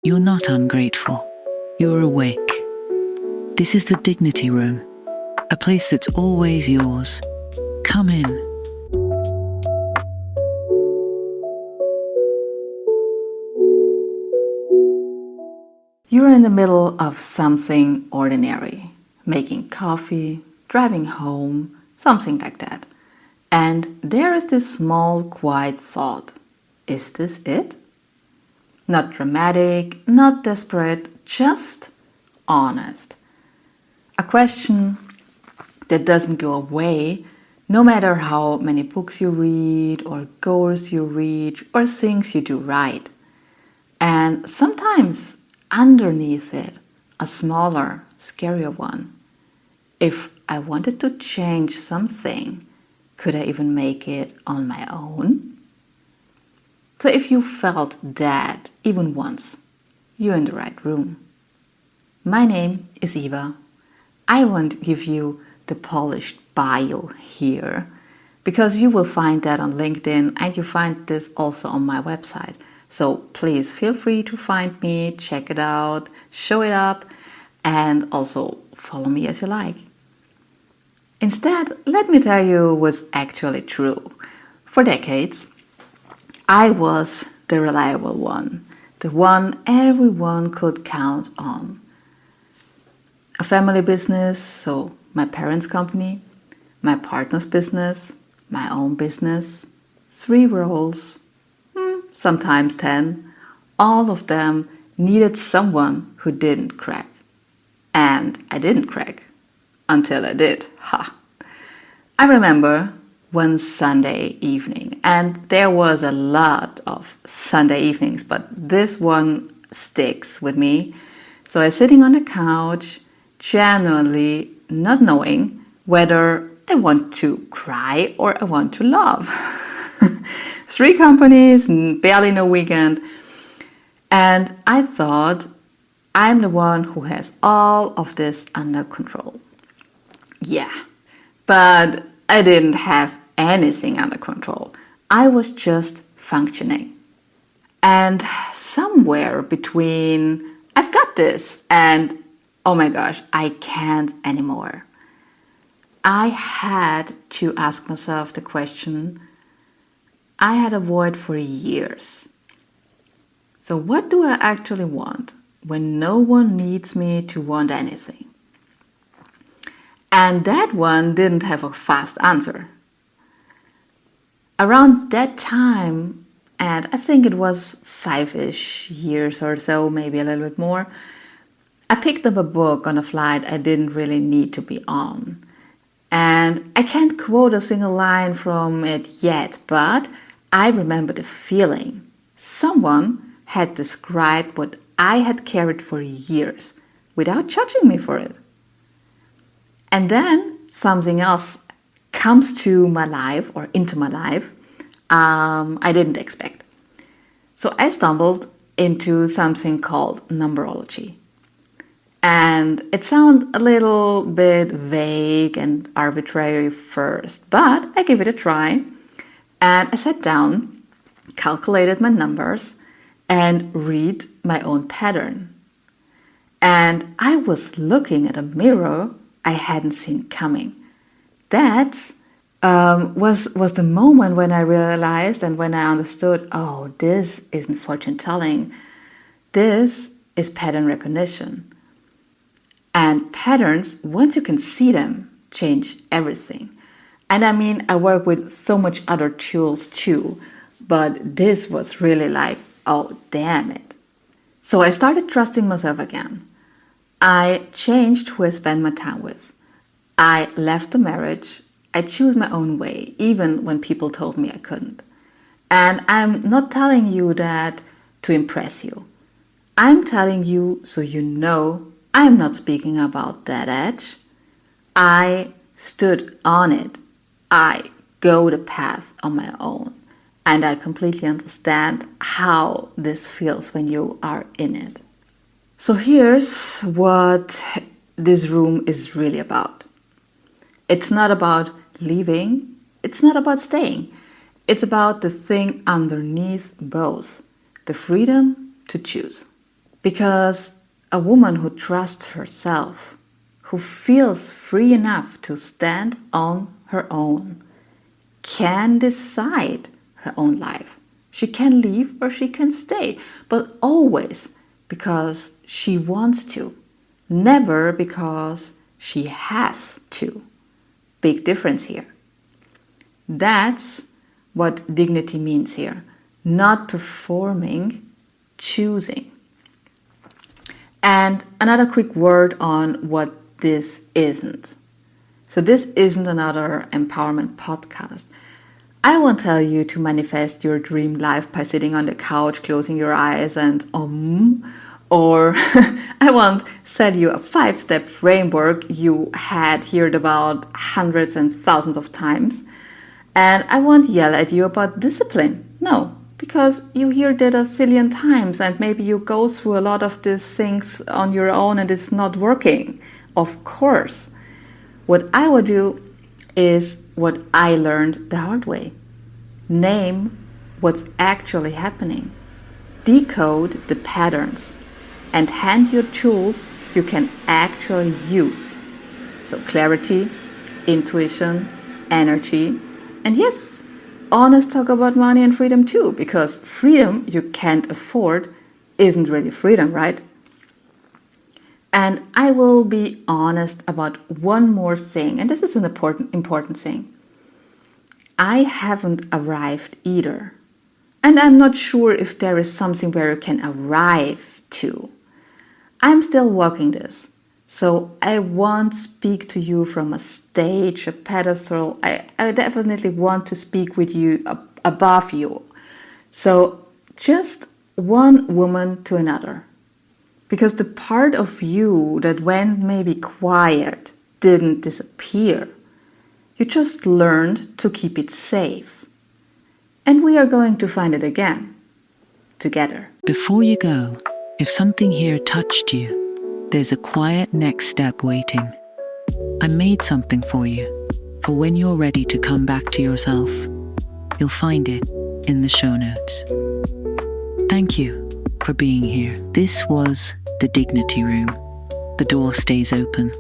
You're not ungrateful. You're awake. This is the Dignity Room, a place that's always yours. Come in. You're in the middle of something ordinary, making coffee, driving home, something like that. And there is this small, quiet thought. Is this it? Not dramatic, not desperate, just honest. A question that doesn't go away no matter how many books you read or goals you reach or things you do right. And sometimes underneath it, a smaller, scarier one. If I wanted to change something, could I even make it on my own? So if you felt that even once, you're in the right room. My name is Eva. I won't give you the polished bio here because you will find that on LinkedIn and you find this also on my website. So please feel free to find me, check it out, show it up, and also follow me as you like. Instead, let me tell you what's actually true. For decades, I was the reliable one, the one everyone could count on. A family business, so my parents' company, my partner's business, my own business, 3 roles, sometimes 10, all of them needed someone who didn't crack. And I didn't crack until I did. Ha! I remember one Sunday evening, and there was a lot of Sunday evenings, but this one sticks with me. So I was sitting on the couch, genuinely not knowing whether I want to cry or I want to laugh. 3 companies, barely no weekend. And I thought, I'm the one who has all of this under control. Yeah, but I didn't have anything under control. I was just functioning. And somewhere between, I've got this, and oh my gosh, I can't anymore, I had to ask myself the question I had avoided for years. So what do I actually want when no one needs me to want anything? And that one didn't have a fast answer. Around that time, and I think it was 5-ish years or so, maybe a little bit more, I picked up a book on a flight I didn't really need to be on. And I can't quote a single line from it yet, but I remember the feeling. Someone had described what I had carried for years without judging me for it. And then something else comes to my life or into my life I didn't expect. So I stumbled into something called numerology. And it sounded a little bit vague and arbitrary first, but I gave it a try. And I sat down, calculated my numbers, and read my own pattern. And I was looking at a mirror I hadn't seen coming. That was the moment when I realized and when I understood, oh, this isn't fortune telling. This is pattern recognition. And patterns, once you can see them, change everything. And I mean, I work with so much other tools too, but this was really like, oh, damn it. So I started trusting myself again. I changed who I spend my time with. I left the marriage. I choose my own way, even when people told me I couldn't. And I'm not telling you that to impress you. I'm telling you so you know I'm not speaking about that edge. I stood on it. I go the path on my own. And I completely understand how this feels when you are in it. So here's what this room is really about. It's not about leaving. It's not about staying. It's about the thing underneath both, the freedom to choose. Because a woman who trusts herself, who feels free enough to stand on her own, can decide her own life. She can leave or she can stay, but always because she wants to, never because she has to. Big difference here. That's what dignity means here. Not performing, choosing. And another quick word on what this isn't. So this isn't another empowerment podcast. I won't tell you to manifest your dream life by sitting on the couch, closing your eyes and or I won't sell you a 5-step framework you had heard about hundreds and thousands of times. And I won't yell at you about discipline. No, because you hear that a zillion times and maybe you go through a lot of these things on your own and it's not working. Of course. What I would do is what I learned the hard way. Name what's actually happening. Decode the patterns and hand you tools you can actually use. So clarity, intuition, energy, and yes, honest talk about money and freedom too, because freedom you can't afford isn't really freedom, right? And I will be honest about one more thing, and this is an important thing. I haven't arrived either. And I'm not sure if there is something where you can arrive to. I'm still walking this. So I won't speak to you from a stage, a pedestal. I definitely want to speak with you above you. So just one woman to another. Because the part of you that went maybe quiet didn't disappear. You just learned to keep it safe. And we are going to find it again, together. Before you go, if something here touched you, there's a quiet next step waiting. I made something for you, for when you're ready to come back to yourself. You'll find it in the show notes. Thank you for being here. This was the Dignity Room. The door stays open.